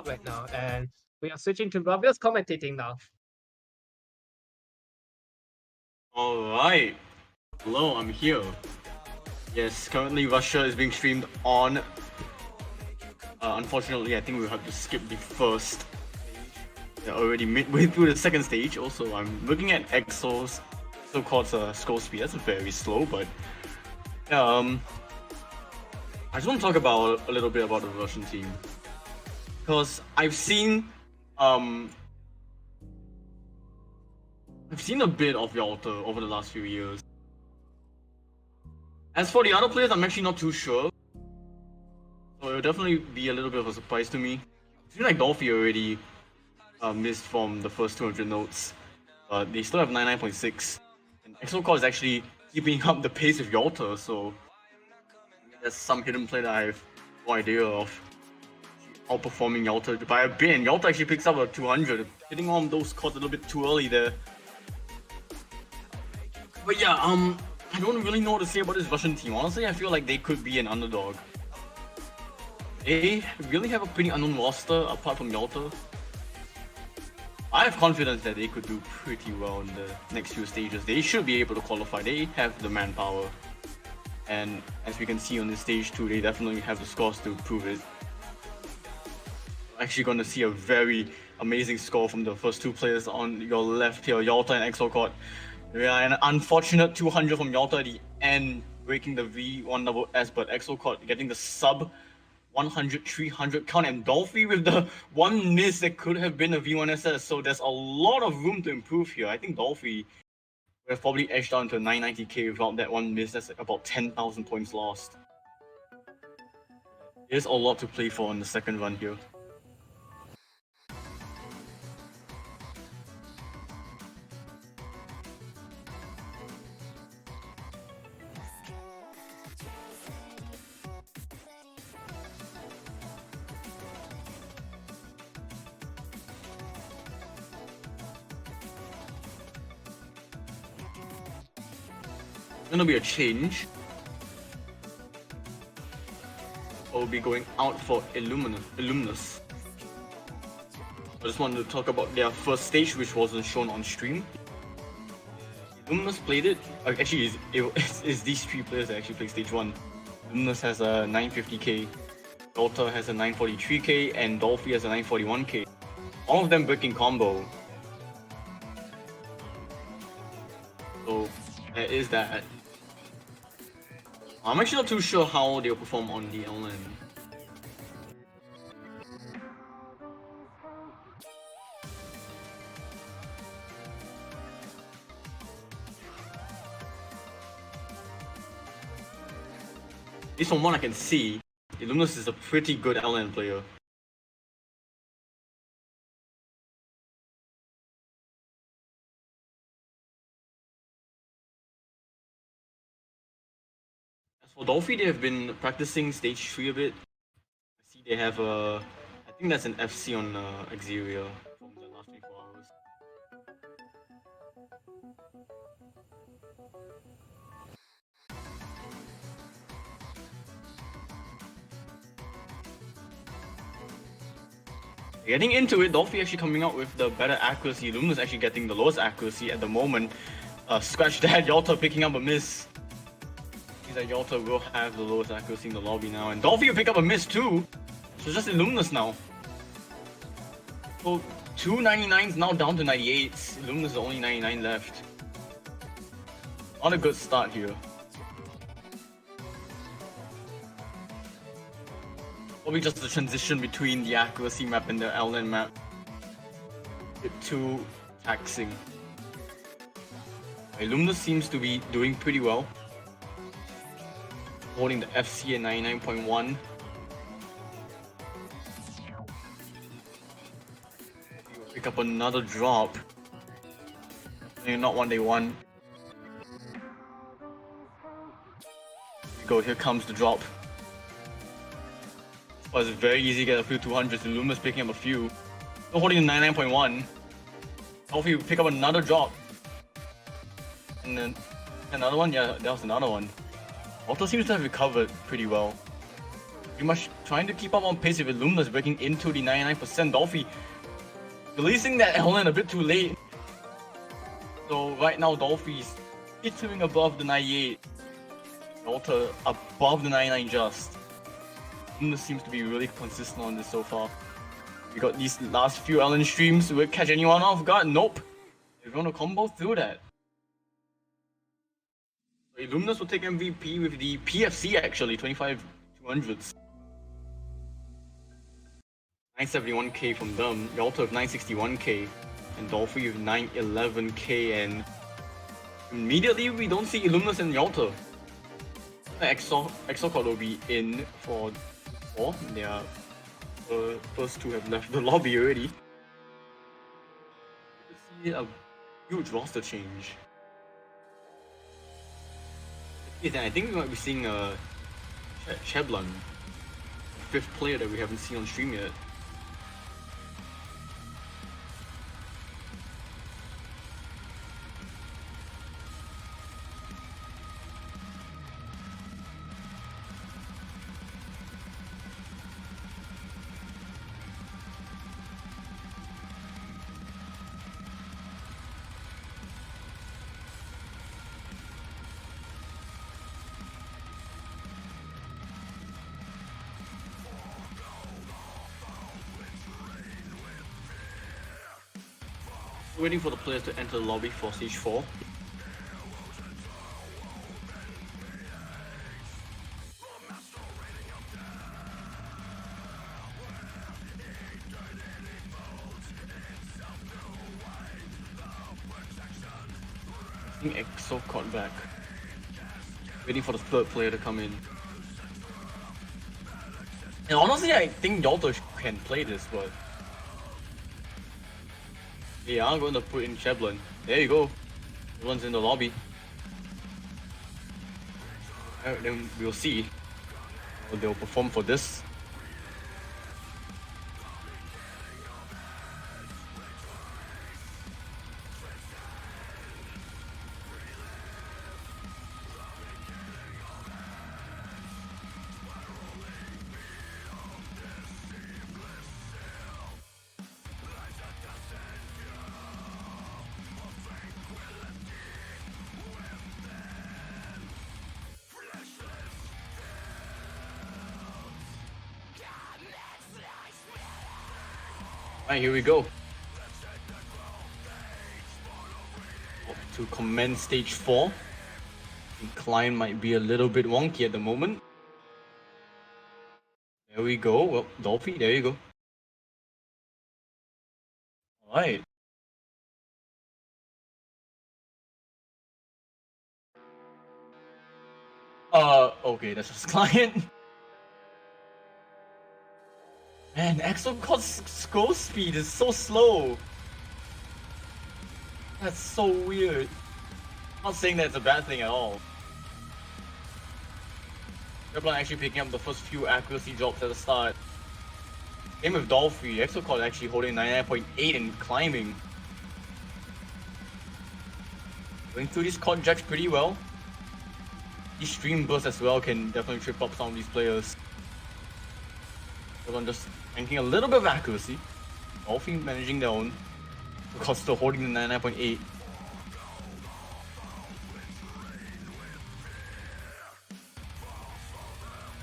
talk right now, and we are switching to Robia's commentating now. Alright. Hello, I'm here. Yes, currently Russia is being streamed on. Unfortunately, I think we'll have to skip the first stage. They're already midway through the second stage. Also, I'm looking at EXO's so-called scroll speed. That's very slow, but yeah, I just want to talk about a little bit about the Russian team. Because I've seen a bit of Yalta over the last few years. As for the other players, I'm actually not too sure. So it'll definitely be a little bit of a surprise to me. I feel like Dolphy already missed from the first 200 notes, but they still have 99.6. And EXO is actually keeping up the pace with Yalta, so there's some hidden play that I have no idea of. Outperforming Yalta by a bit, and Yalta actually picks up a 200, hitting on those chords a little bit too early there. But yeah, I don't really know what to say about this Russian team. Honestly, I feel like they could be an underdog. They really have a pretty unknown roster apart from Yalta. I have confidence that they could do pretty well in the next few stages. They should be able to qualify. They have the manpower. And as we can see on this stage too, they definitely have the scores to prove it. We're actually going to see a very amazing score from the first two players on your left here, Yalta and EXO. Yeah, an unfortunate 200 from Yalta at the end, breaking the V1SS, but EXO getting the sub 100-300 count, and Dolphy with the one miss that could have been a V1SS, so there's a lot of room to improve here. I think Dolphy would have probably edged down to 990k without that one miss. That's about 10,000 points lost. There's a lot to play for in the second run here. Gonna be a change. I'll be going out for Illuminus. I just wanted to talk about their first stage, which wasn't shown on stream. Illuminus played it. Actually, it's these three players that actually play stage 1. Illuminus has a 950k, Yalta has a 943k, and Dolphy has a 941k. All of them breaking combo. So there is that. I'm actually not too sure how they'll perform on the LN. At least from what I can see, Illuminus is a pretty good LN player. For Dolphy, they have been practicing stage 3 a bit. I see they have a... I think that's an FC on Exeria from the last 24 hours. Getting into it, Dolphy actually coming out with the better accuracy. Luminous actually getting the lowest accuracy at the moment. Scratch that, Yalta picking up a miss. That Yalta will have the lowest accuracy in the lobby now, and Dolphy will pick up a miss too. So just Illuminus now. So 299s now down to 98s. Illuminus is only 99 left. Not a good start here. Probably just the transition between the accuracy map and the LN map. A bit too taxing. Illuminus seems to be doing pretty well. Holding the FC at 99.1. Pick up another drop. Not one they won. Here we go, here comes the drop. It was very easy to get a few 200s. Illuminus picking up a few. Still holding the 99.1. Hopefully we pick up another drop. And then another one? Yeah, that was another one. Yalta seems to have recovered pretty well. pretty much trying to keep up on pace with Luminous breaking into the 99%. Dolphy releasing that Helen a bit too late. So right now Dolphy's teetering above the 98. Alter above the 99 just. Luminous seems to be really consistent on this so far. We got these last few Ellen streams. Will it catch anyone off guard? Nope. They're gonna combo through that. Luminous will take MVP with the PFC actually, 25 200s. 971k from them, Yalta with 961k, and Dolphy with 911k, and immediately we don't see Luminous and Yalta. The Exocod will be in for 4. They are first two have left the lobby already. You see a huge roster change. I think we might be seeing Cheblan, the 5th player that we haven't seen on stream yet. Waiting for the players to enter the lobby for stage 4. I think Exo caught back. Waiting for the 3rd player to come in. And honestly, I think Yalta can play this, but they are going to put in Cheblan. There you go. Cheblan's in the lobby. Then we'll see how they'll perform for this. Alright, here we go. To commence stage 4. Incline might be a little bit wonky at the moment. There we go. Well, Dolphy, there you go. Alright. Okay, that's just client. Man, Exocod's scroll speed is so slow. That's so weird. I'm not saying that's a bad thing at all. Cheblan actually picking up the first few accuracy drops at the start. Same with Dolphy, Exocod actually holding 99.8 and climbing. Going through these chord jacks pretty well. These stream bursts as well can definitely trip up some of these players. Cheblan just tanking a little bit of accuracy. Dolphy managing their own. Because still holding the 99.8.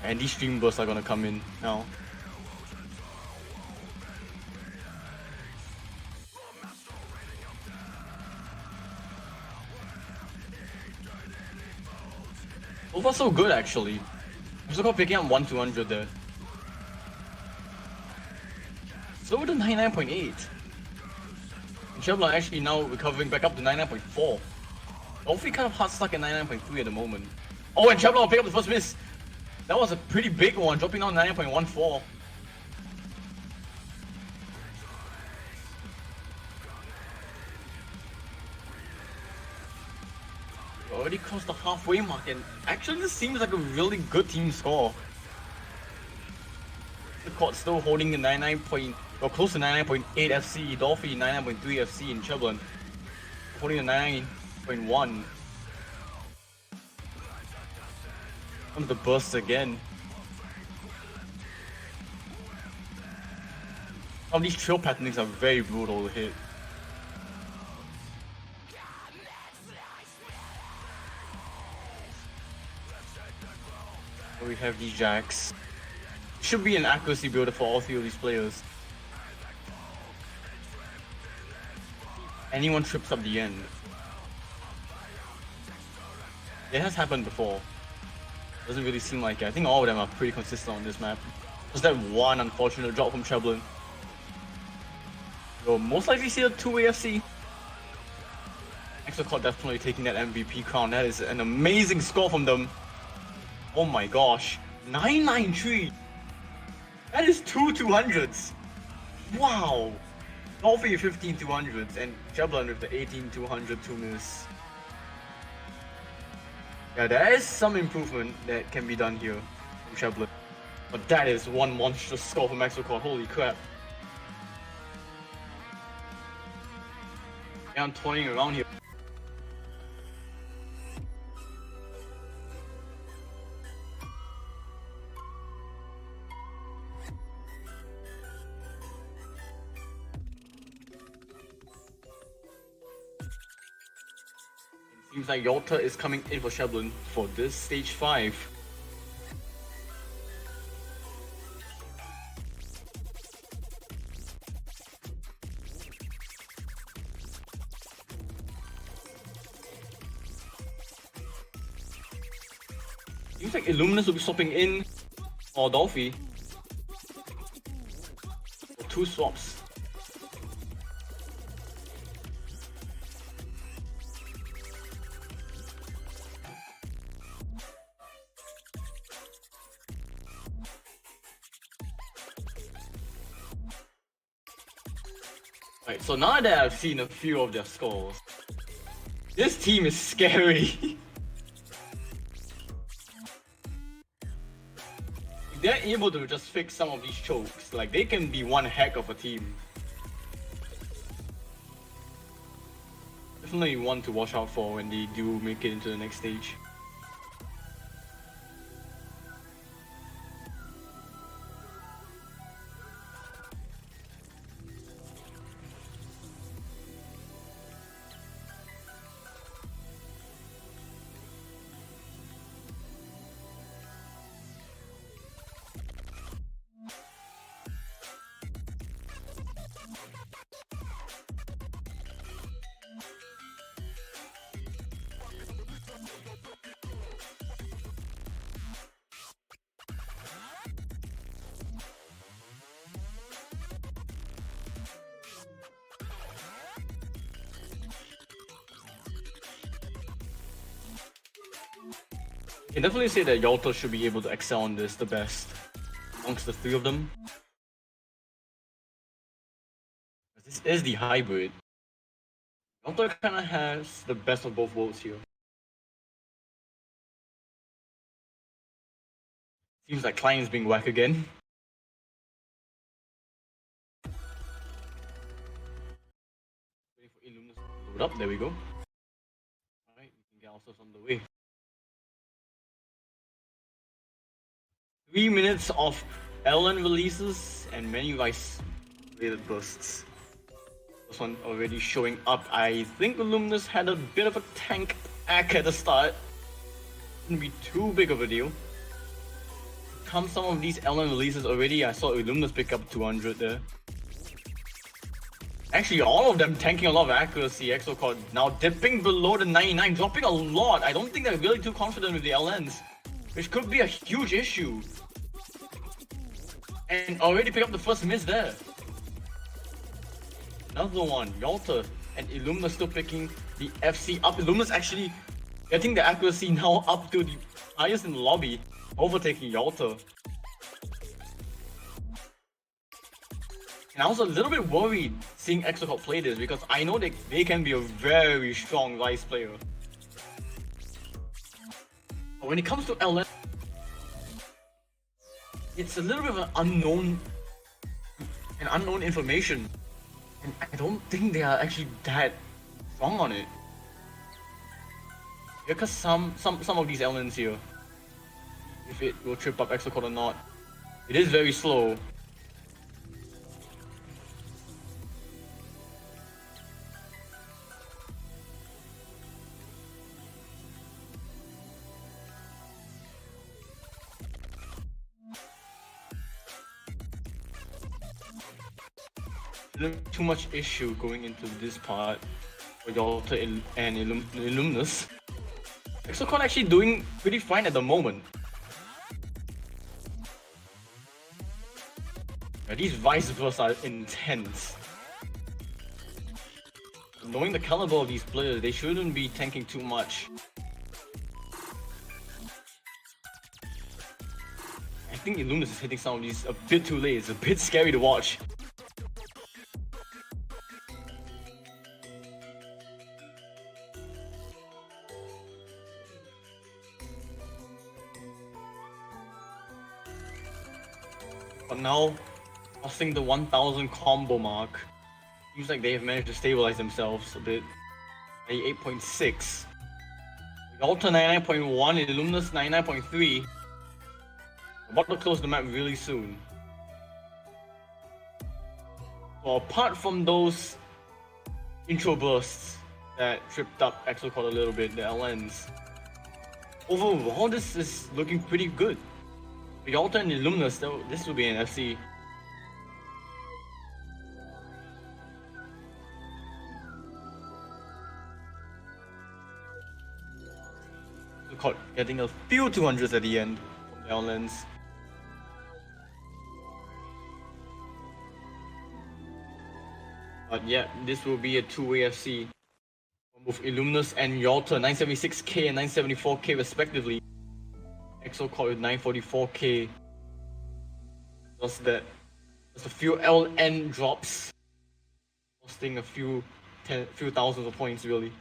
And these stream bursts are gonna come in now. So far so good actually. I'm still picking up 1-200 there. Slower than 99.8. Cheblan actually now recovering back up to 99.4. Dolphy kind of hard stuck at 99.3 at the moment. Oh, and Cheblan will pick up the first miss. That was a pretty big one, dropping down 99.14. Already crossed the halfway mark, and actually this seems like a really good team score. The court still holding the 99. Well, close to 99.8 FC, Dolphy 99.3 FC in Cheblan, holding the 99.1. Comes the burst again. Some of these trail patterns are very brutal to hit. We have these jacks. Should be an accuracy builder for all three of these players. Anyone trips up the end. It has happened before. Doesn't really seem like it. I think all of them are pretty consistent on this map. Just that one unfortunate drop from Treblin. You'll most likely see a 2-way FC. Exocort definitely taking that MVP crown. That is an amazing score from them. Oh my gosh. 993. That is 2 200s. Wow. Dolphy 15 200s and Treblin with the 18 200 2 miss. Yeah, there is some improvement that can be done here from Treblin. But that is one monstrous score from Exocort. Holy crap. Yeah, I'm toying around here. Seems like Yalta is coming in for Treblin for this stage 5. Seems like Illuminus will be swapping in for Dolphy. For 2 swaps. Right, so now that I've seen a few of their scores, this team is scary. If they're able to just fix some of these chokes, like they can be one heck of a team. Definitely one to watch out for when they do make it into the next stage. I can definitely say that Yalta should be able to excel on this the best amongst the 3 of them. This is the hybrid. Yalta kinda has the best of both worlds here. Seems like Klein is being whacked again. Waiting for Illuminus to load up, there we go. Alright, we can get ourselves on the way. 3 minutes of LN releases and many Rice related bursts. This one already showing up. I think Illuminus had a bit of a tank attack at the start. Shouldn't be too big of a deal. Come some of these LN releases already. I saw Illuminus pick up 200 there. Actually, all of them tanking a lot of accuracy. Exocort now dipping below the 99, dropping a lot. I don't think they're really too confident with the LNs, which could be a huge issue. And already pick up the first miss there. Another one, Yalta and Illuminus still picking the FC up. Illuminus actually getting the accuracy now up to the highest in the lobby, overtaking Yalta. And I was a little bit worried seeing Exocort play this because I know they can be a very strong Rice player. But when it comes to LN, it's a little bit of an unknown information. And I don't think they are actually that strong on it. Because some of these elements here, if it will trip up Exocort or not, it is very slow. Too much issue going into this part for Yalta and Illuminus. Exocon actually doing pretty fine at the moment. Yeah, these vice versa are intense. Knowing the caliber of these players, they shouldn't be tanking too much. I think Illuminus is hitting some of these a bit too late. It's a bit scary to watch. But now, crossing the 1000 combo mark, seems like they have managed to stabilize themselves a bit. 98.6. Yalta 99.1, Illuminus 99.3. About to close the map really soon. So apart from those intro bursts that tripped up Exocon a little bit, the LNs, overall this is looking pretty good. For Yalta and Illuminus, this will be an FC. Exocon getting a few 200s at the end from the LNs. But yeah, this will be a two-way FC from both Illuminus and Yalta, 976k and 974k respectively. Exocon with 944k. Just a few LN drops, costing a few thousands of points really.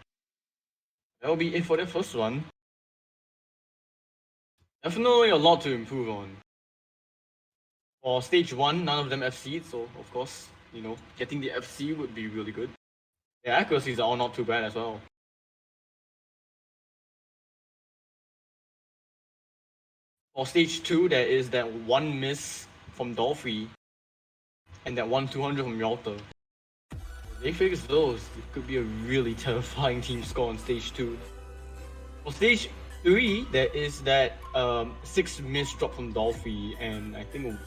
That will be it for the first one. Definitely a lot to improve on. For stage 1, none of them FC'd, so of course, you know, getting the FC would be really good. Their accuracies are all not too bad as well. For stage 2, there is that one miss from Dolphy and that 1-200 from Yalta. If they fix those, it could be a really terrifying team score on stage 2. For stage 3, there is that 6 miss drop from Dolphy and I think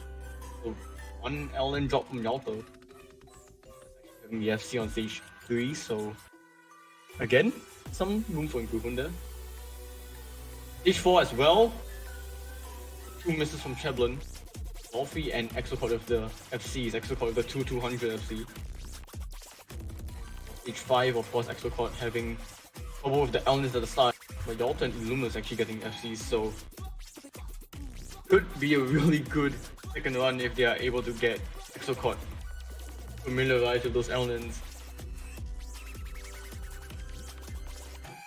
one LN drop from Yalta. Having the FC on stage 3, so again, some room for improvement there. Stage 4 as well. 2 misses from Cheblin. Dolphy and Exocon with the FCs. Exocon with the 2-200 FC. Stage 5, of course, Exocon having trouble with the Elnis at the start. But Yalta and Illuminus actually getting FCs, so could be a really good second run if they are able to get Exocon familiarized with those Elnins.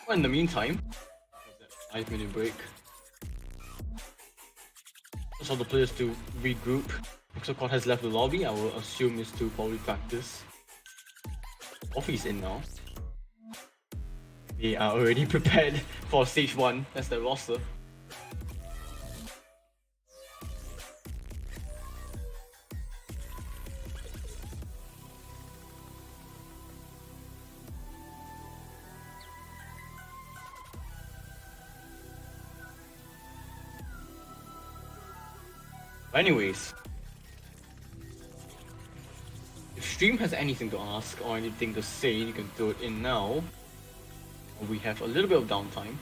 Well, in the meantime, 5-minute break. Just for the players to regroup. Exocon has left the lobby. I will assume it's to probably practice. Offie's in now. They are already prepared for stage 1. That's the roster. Anyways, if stream has anything to ask or anything to say, you can throw it in now. We have a little bit of downtime.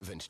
relevant.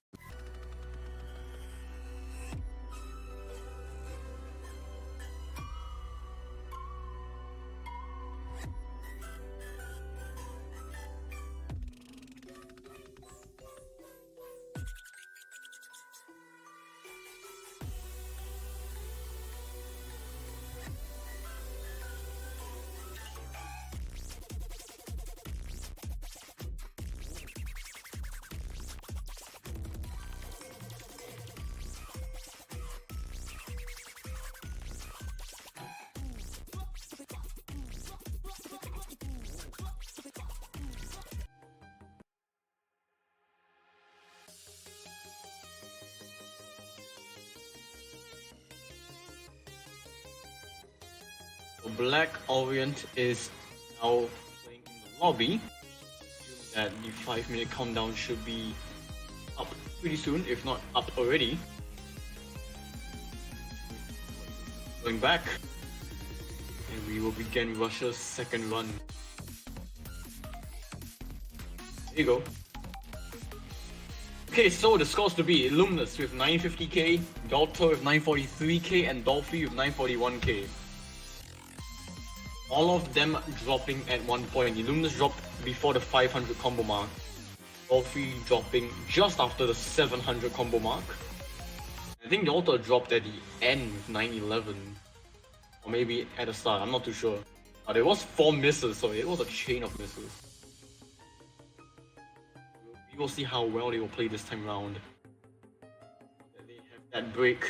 So Black Orient is now playing in the lobby. That the 5-minute countdown should be up pretty soon, if not up already. Going back, and we will begin Russia's second run. There you go. Okay, so the scores to be Illuminus with 950k, Delta with 943k, and Dolphy with 941k. All of them dropping at one point. Illuminus dropped before the 500 combo mark. Dolphy dropping just after the 700 combo mark. I think Delta dropped at the end with 911. Or maybe at the start, I'm not too sure. But it was 4 misses, so it was a chain of misses. We will see how well they will play this time round. They have that break.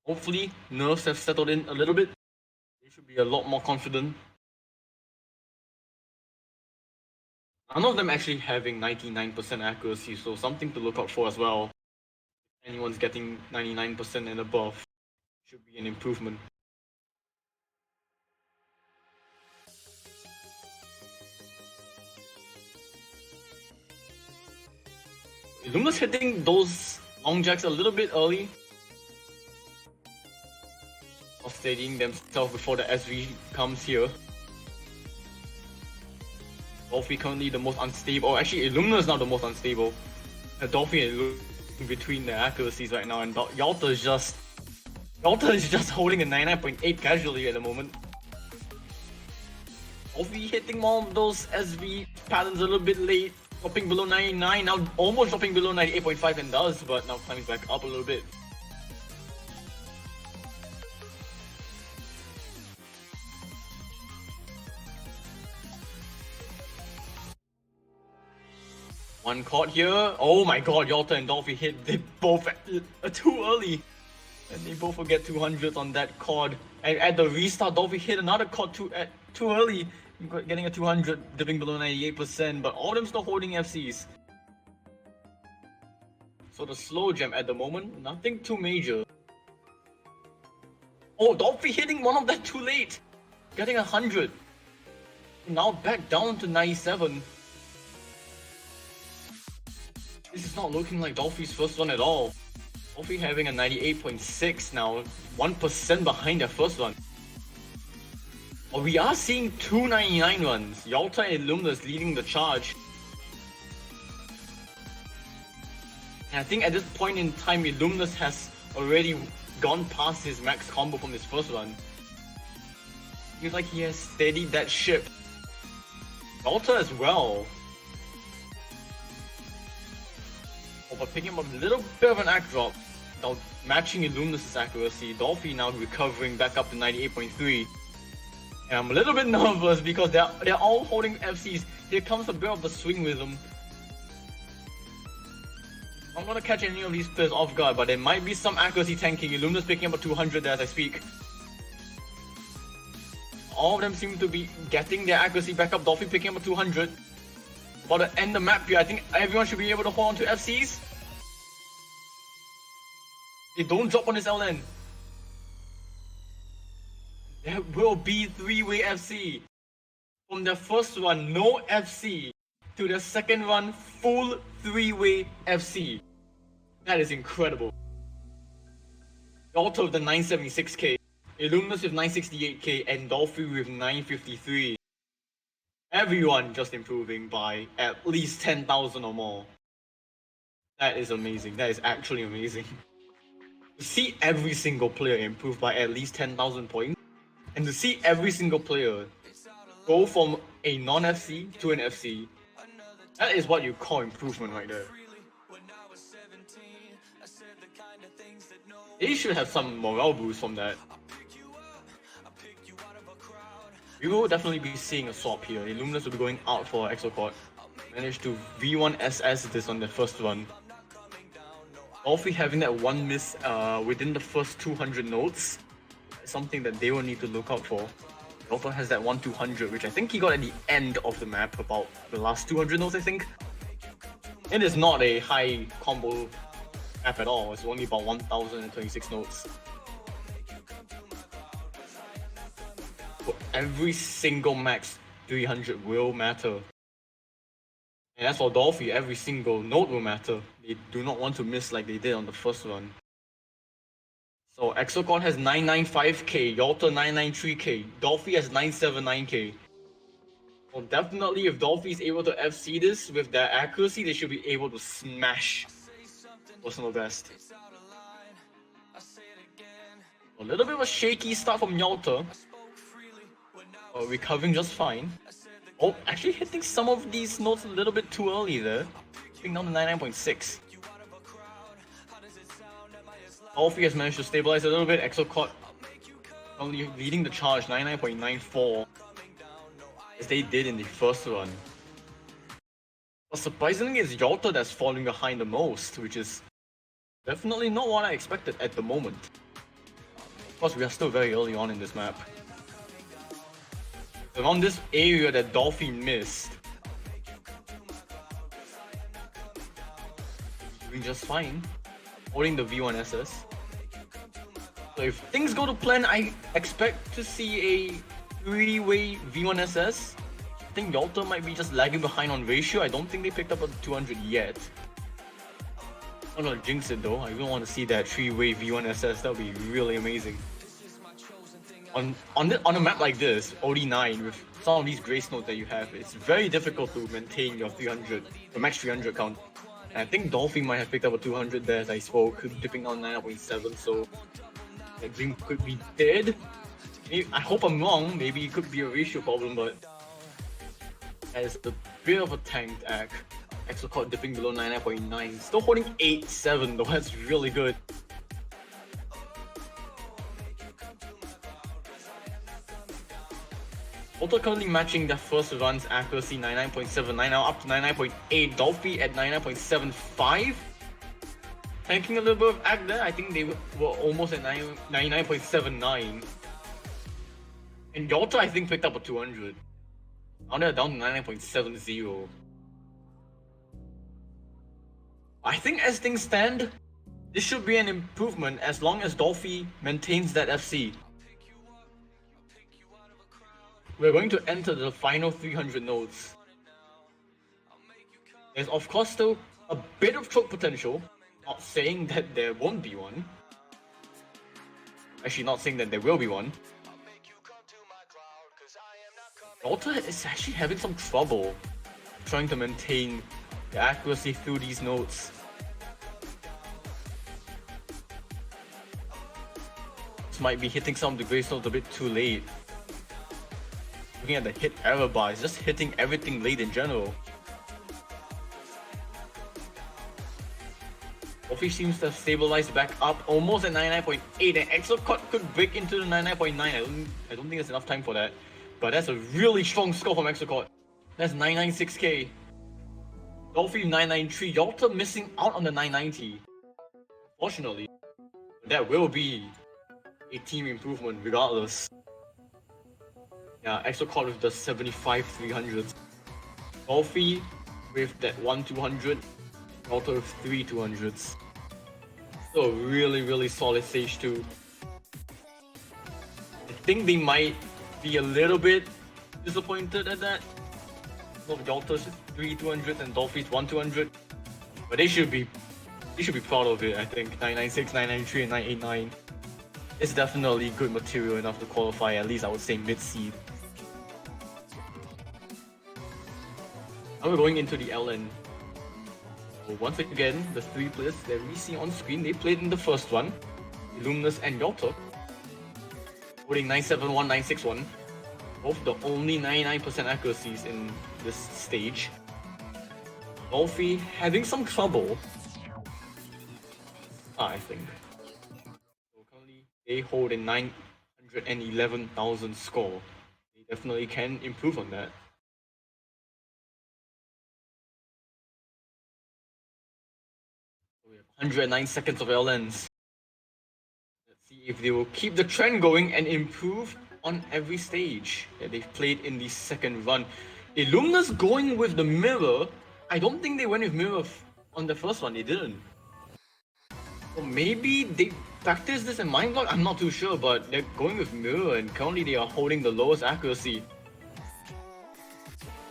Hopefully, nerves have settled in a little bit. They should be a lot more confident. None of them actually having 99% accuracy, so something to look out for as well. If anyone's getting 99% and above, should be an improvement. Illuminus hitting those long jacks a little bit early. Or steadying themselves before the SV comes here. Dolphy currently the most unstable. Oh, actually, Illuminus is now the most unstable. Dolphy and Illuminus in between their accuracies right now, and Yalta is just holding a 99.8 casually at the moment. Dolphy hitting more of those SV patterns a little bit late, dropping below 99, now almost dropping below 98.5 and does, but now climbing back up a little bit. One caught here. Oh my god, Yalta and Dolphy hit. They both too early. And they both will get 200s on that chord. And at the restart, Dolphy hit another chord too early. Getting a 200, dipping below 98%. But all of them still holding FCs. So the slow jam at the moment, nothing too major. Oh, Dolphy hitting one of that too late. Getting 100. Now back down to 97. This is not looking like Dolphy's first one at all. Dolphy having a 98.6 now, 1% behind their first one. Oh, we are seeing 299 runs. Yalta and Illuminus leading the charge. And I think at this point in time, Illuminus has already gone past his max combo from his first run. Feels like he has steadied that ship. Yalta as well. Oh, but picking up a little bit of an act drop, now matching Illuminus' accuracy. Dolphy now recovering back up to 98.3. And I'm a little bit nervous because they're all holding FCs. Here comes a bit of the swing rhythm. I'm not gonna catch any of these players off guard, but there might be some accuracy tanking. Illuminus picking up a 200 there as I speak. All of them seem to be getting their accuracy back up. Dolphy picking up a 200. About to end the map here. I think everyone should be able to hold on to FCs. They don't drop on this LN. There will be 3-way FC. From their first run, no FC, to their second run, full 3-way FC. That is incredible. Yalta with the 976k, Illuminus with 968k, and Dolphy with 953. Everyone just improving by at least 10,000 or more. That is amazing. That is actually amazing. To see every single player improve by at least 10,000 points, and to see every single player go from a non-FC to an FC, that is what you call improvement right there. They should have some morale boost from that. We will definitely be seeing a swap here. Illuminus will be going out for Exocort. Managed to V1SS this on the first run. Dolphy having that one miss within the first 200 notes is something that they will need to look out for. He also has that 1-200, which I think he got at the end of the map, about the last 200 notes, I think. It is not a high combo map at all, it's only about 1026 notes. So every single max 300 will matter. And as for Dolphy, every single note will matter. They do not want to miss like they did on the first run. So Exocon has 995k, Yalta 993k, Dolphy has 979k. So definitely if Dolphy is able to FC this with their accuracy, they should be able to smash personal best. A little bit of a shaky start from Yalta. Recovering just fine. Oh, actually hitting some of these notes a little bit too early there. Hitting down to 99.6. Dolphy has managed to stabilize a little bit. Exocort only leading the charge, 99.94. As they did in the first run. But surprisingly, it's Yalta that's falling behind the most, which is definitely not what I expected at the moment. Of course, we are still very early on in this map. Around this area that Dolphy missed, doing just fine, holding the V1SS. So if things go to plan, I expect to see a 3-way V1SS. I think Yalta might be just lagging behind on ratio. I don't think they picked up a 200 yet. I'm not gonna jinx it though. I really want to see that 3-way V1SS. That would be really amazing. On a map like this, OD9, with some of these grace notes that you have, it's very difficult to maintain your 300, the max 300 count. And I think Dolphy might have picked up a 200 there as I spoke, dipping down 9.7, so that dream could be dead. I hope I'm wrong, maybe it could be a ratio problem, but that is a bit of a tanked act. Exocort dipping below 99.9, still holding 8.7 though, that's really good. Also currently matching their first run's accuracy, 99.79, now up to 99.8. Dolphy at 99.75. Tanking a little bit of act there, I think they were almost at 99.79. And Yalta I think picked up a 200. Now they're down to 99.70. I think as things stand, this should be an improvement as long as Dolphy maintains that FC. We're going to enter the final 300 nodes. There's of course still a bit of choke potential, not saying that there won't be one. Actually not saying that there will be one. Yalta is actually having some trouble trying to maintain the accuracy through these nodes. This might be hitting some of the grace notes a bit too late. Looking at the hit error bar, it's just hitting everything late in general. Dolphy seems to have stabilized back up almost at 99.8 and Exocort could break into the 99.9. I don't think there's enough time for that. But that's a really strong score from Exocort. That's 996k. Dolphy 993, Yalta missing out on the 990. Fortunately, that will be a team improvement regardless. Yeah, Exocort with the 75 300s. Dolphy with that 1-200. Yalta with 3 200s. So really solid stage 2. I think they might be a little bit disappointed at that. So Yalta's 3 200s and Dolphy's 1-200. But they should be proud of it, I think. 996, 993 and 989. It's definitely good material enough to qualify, at least I would say mid-seed. Now we're going into the LN. So once again, the three players that we see on screen, they played in the first one. Luminous and Yota. Holding 971, 961. Both the only 99% accuracies in this stage. Dolphy having some trouble, I think. So currently they hold a 911,000 score. They definitely can improve on that. So we have 109 seconds of LNs. Let's see if they will keep the trend going and improve on every stage that they've played in the second run. Illumina's going with the mirror. I don't think they went with mirror on the first one, they didn't. So maybe they practiced this in Mind Block, I'm not too sure, but they're going with mirror and currently they are holding the lowest accuracy.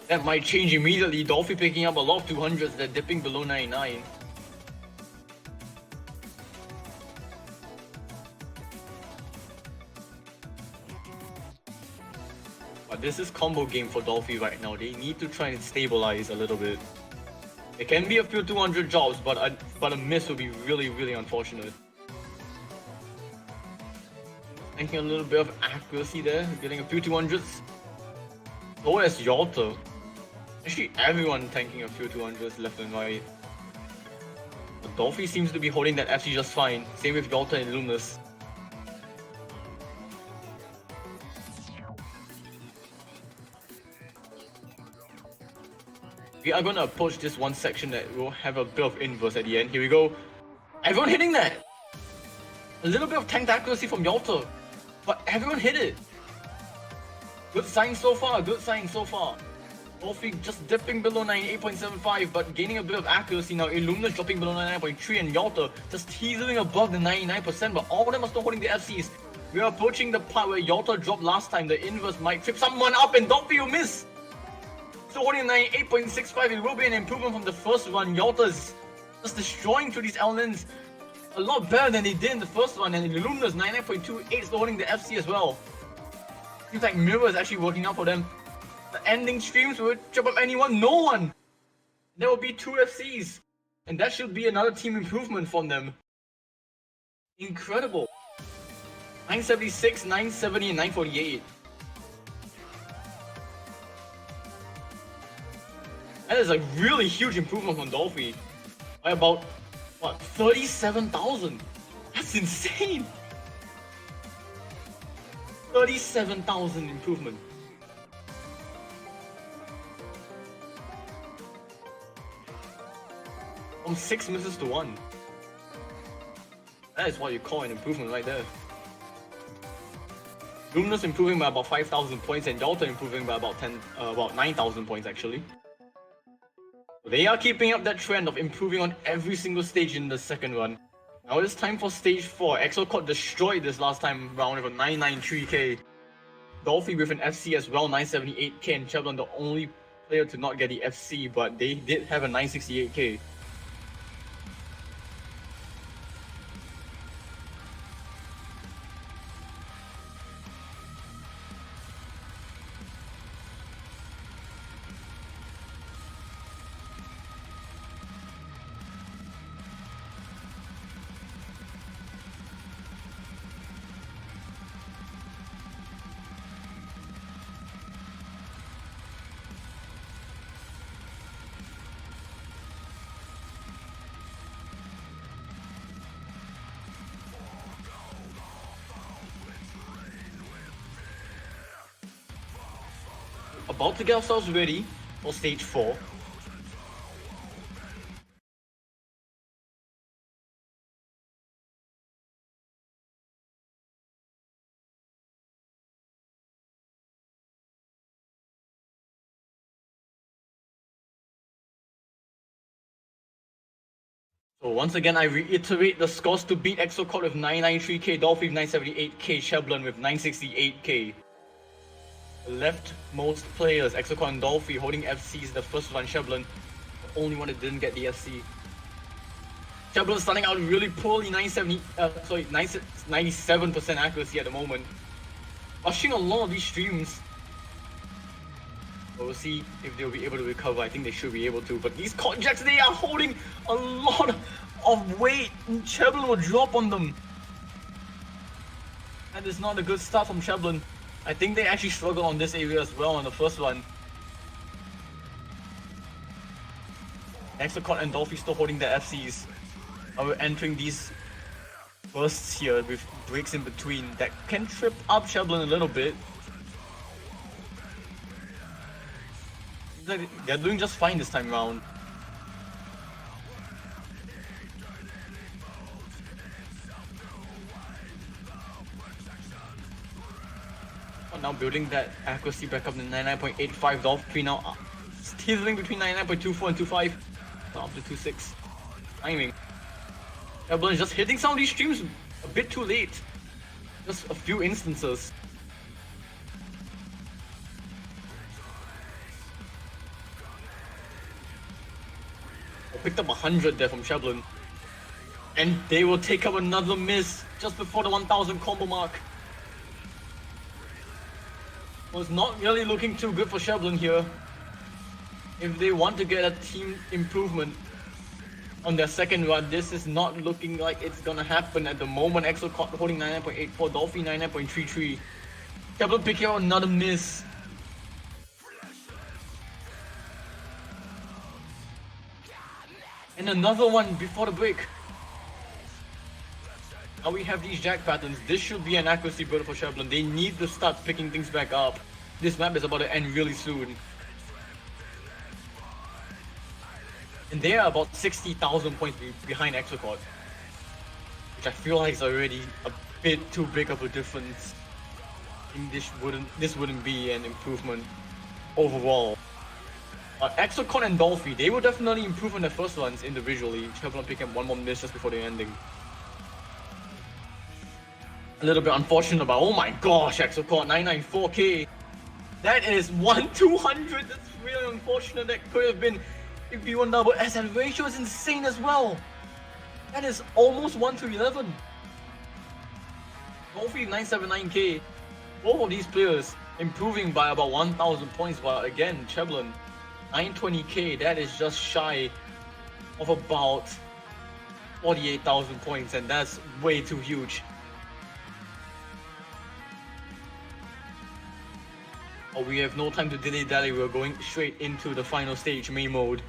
That might change immediately. Dolphy picking up a lot of 200s, they're dipping below 99. But this is combo game for Dolphy right now. They need to try and stabilize a little bit. It can be a few 200 jobs, but a miss would be really, really unfortunate. Thinking a little bit of accuracy there, getting a few 200s. So as Yalta. Actually, everyone tanking a few 200s left and right. But Dolphy seems to be holding that FC just fine. Same with Yalta and Luminous. We are going to approach this one section that will have a bit of inverse at the end. Here we go. Everyone hitting that! A little bit of tanked accuracy from Yalta. But everyone hit it! Good sign so far, good sign so far. Dolphy just dipping below 98.75 but gaining a bit of accuracy now. Illumina's dropping below 99.3 and Yalta just teetering above the 99%, but all of them are still holding the FCs. We are approaching the part where Yalta dropped last time. The inverse might trip someone up and Dolphy will miss! Still holding 98.65, it will be an improvement from the first run. Yalta's just destroying through these LNs a lot better than they did in the first one, and Illumina's 99.28 still holding the FC as well. Seems like Mirror is actually working out for them. The ending streams will chop up anyone, no one! There will be 2 FCs, and that should be another team improvement from them. Incredible. 976, 970, and 948. That is a really huge improvement from Dolphy. By about, what, 37,000? That's insane! 37,000 improvement. From 6 misses to 1. That is what you call an improvement right there. Luminous improving by about 5,000 points and Yalta improving by about 9,000 points actually. They are keeping up that trend of improving on every single stage in the second run. Now it's time for stage 4. Exocort destroyed this last time round with a 993k. Dolphy with an FC as well, 978k, and Chevron the only player to not get the FC, but they did have a 968k. About to get ourselves ready for stage 4. So once again, I reiterate the scores to beat Exocort with 993k, Dolphy with 978k, Cheblon with 968k. The leftmost players, Exocort and Dolphy, holding FCs. The first one, Cheblon, the only one that didn't get the FC. Cheblon starting out really poorly, 97% accuracy at the moment. Rushing a lot of these streams. We'll see if they'll be able to recover. I think they should be able to. But these Conjacks, they are holding a lot of weight. Cheblin will drop on them. That is not a good start from Cheblin. I think they actually struggle on this area as well on the first one. Exocot and Dolphy still holding their FCs. We're entering these bursts here with breaks in between that can trip up Cheblin a little bit. They're doing just fine this time around. Now building that accuracy back up to 99.85. Dolphy now teetering between 99.24 and 2.5. Up to 2.6. Timing. Cheblin is just hitting some of these streams a bit too late. Just a few instances. Picked up 100 there from Cheblin. And they will take up another miss just before the 1000 combo mark. Well, it's not really looking too good for Cheblin here. If they want to get a team improvement on their second run, this is not looking like it's gonna happen at the moment. Exocot holding 99.84, Dolphy 99.33. Cheblin picking out another miss. And another one before the break. Now we have these jack patterns. This should be an accuracy builder for Cheblin. They need to start picking things back up. This map is about to end really soon. And they are about 60,000 points behind Exocot, which I feel like is already a bit too big of a difference. I think this wouldn't be an improvement overall. Exocot and Dolphy, they will definitely improve on their first runs individually. Cheblin picking up one more miss just before the ending. A little bit unfortunate, but oh my gosh, Exocot 994k. That is 1/200. That's really unfortunate. That could have been if V1 double S, and ratio is insane as well. That is almost 1/11. Dolphy 979k. Both of these players improving by about 1000 points, but again, Cheblin 920k. That is just shy of about 48,000 points, and that's way too huge. Oh, we have no time to dilly-dally. We're going straight into the final stage, main mode.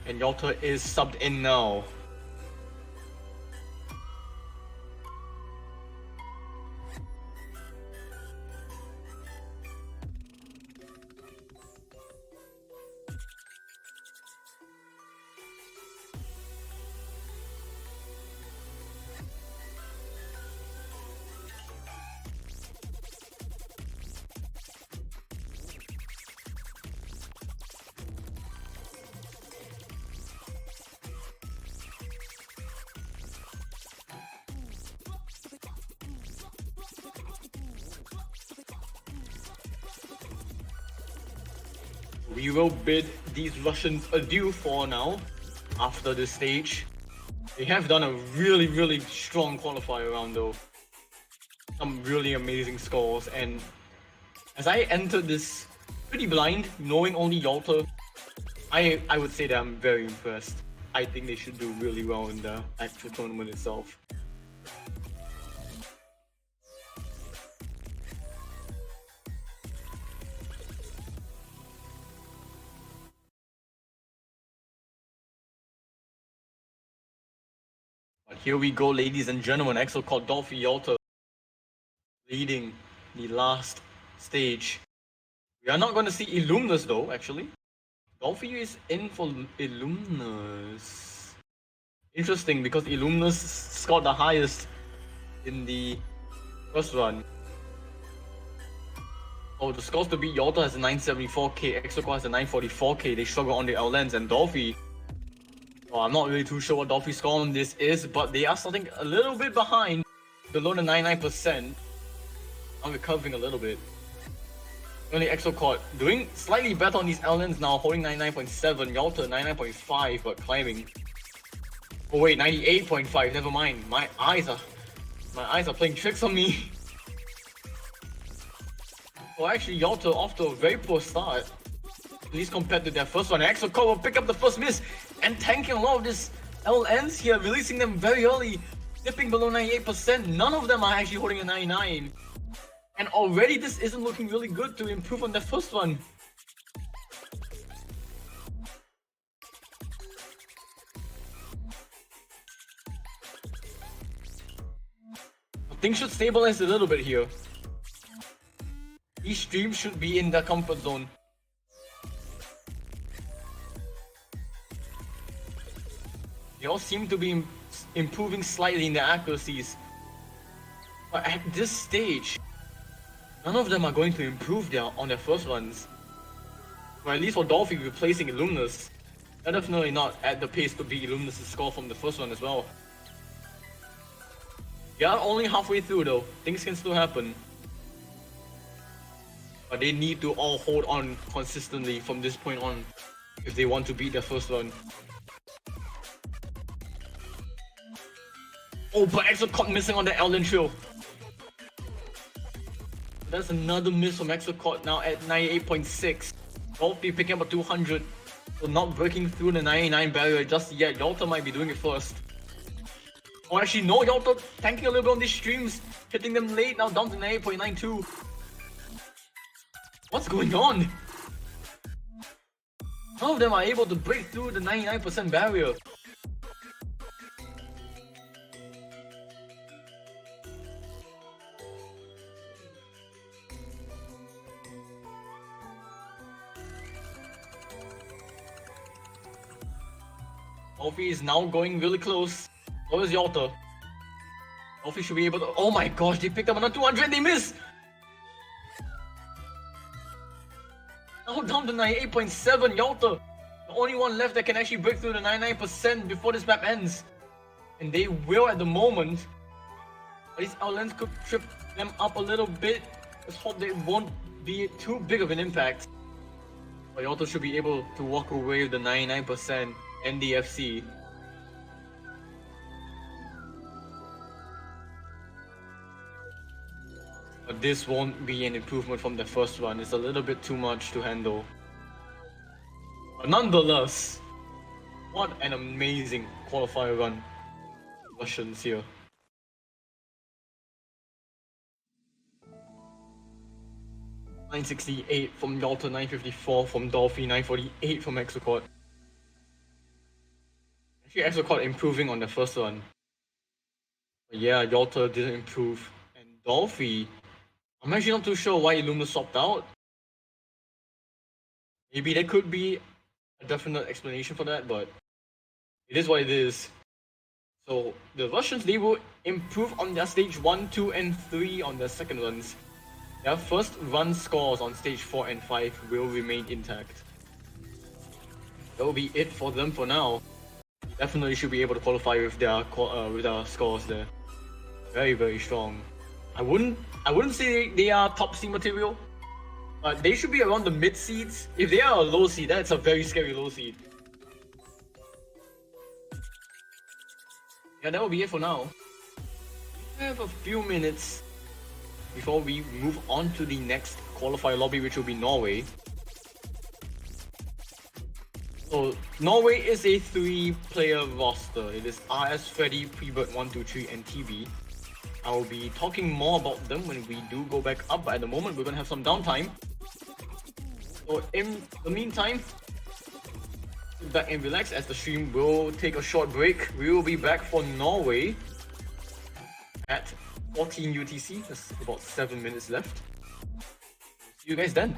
And Yalta is subbed in now. We will bid these Russians adieu for now, after this stage. They have done a really strong qualifier round though. Some really amazing scores, and as I entered this pretty blind, knowing only Yalta, I would say that I'm very impressed. I think they should do really well in the actual tournament itself. But here we go, ladies and gentlemen. Exocot, Dolphy, Yalta leading the last stage. We are not going to see Illumnus though, actually. Dolphy is in for Illumnus. Interesting, because Illumnus scored the highest in the first run. Oh, the scores to beat Yalta has a 974k, Exocot has a 944k. They struggle on the L-Lens, and Dolphy, well, I'm not really too sure what Dolphy's score on this is, but they are starting a little bit behind, below the 99%. I'm recovering a little bit. Only Exocot doing slightly better on these L-Lens now, holding 99.7, Yalta 99.5, but climbing. Oh wait, 98.5, never mind. My eyes are playing tricks on me. Oh, actually, Yalta off to a very poor start. At least compared to their first one. Exocort will pick up the first miss and tanking a lot of this LNs here, releasing them very early, dipping below 98%. None of them are actually holding a 99. And already this isn't looking really good to improve on their first one. Things should stabilize a little bit here. These streams should be in their comfort zone. They all seem to be improving slightly in their accuracies. But at this stage, none of them are going to improve on their first runs. Or at least for Dolphy replacing Illuminus. They're definitely not at the pace to beat Illuminus' score from the first one as well. They are only halfway through though, things can still happen. But they need to all hold on consistently from this point on if they want to beat their first run. Oh, but Exocort missing on the Elden Trail. That's another miss from Exocort now at 98.6. Dolphy picking up a 200. So not breaking through the 99 barrier just yet. Yalta might be doing it first. Oh, actually no, Yalta tanking a little bit on these streams. Hitting them late, now down to 98.92. What's going on? None of them are able to break through the 99% barrier. Dolphy is now going really close. So is Yalta. Dolphy should be able to. Oh my gosh, they picked up another 200 and they missed! Now down to 98.7, Yalta. The only one left that can actually break through the 99% before this map ends. And they will at the moment. But these outlets could trip them up a little bit. Let's hope they won't be too big of an impact. But Yalta should be able to walk away with the 99% NDFC. But this won't be an improvement from the first one. It's a little bit too much to handle. But nonetheless, what an amazing qualifier run. Russians here. 968 from Yalta, 954 from Dolphy, 948 from Exocort. Actually, Exocort improving on the first one. But yeah, Yalta didn't improve. And Dolphy, I'm actually not too sure why Illumina swapped out. Maybe there could be a definite explanation for that, but it is what it is. So the Russians, they will improve on their stage 1, 2, and 3 on their second runs. Their first run scores on stage 4 and 5 will remain intact. That will be it for them for now. Definitely should be able to qualify with their scores there. Very, very strong. I wouldn't say they are top seed material, but they should be around the mid seeds. If they are a low seed, that's a very scary low seed. Yeah, that will be it for now. We have a few minutes before we move on to the next qualifier lobby, which will be Norway. So Norway is a 3-player roster. It is RS, Freddy, Prebird 123, and TB. I will be talking more about them when we do go back up, but at the moment we're gonna have some downtime. So in the meantime, sit back and relax as the stream will take a short break. We will be back for Norway at 14 UTC. There's about 7 minutes left. See you guys then.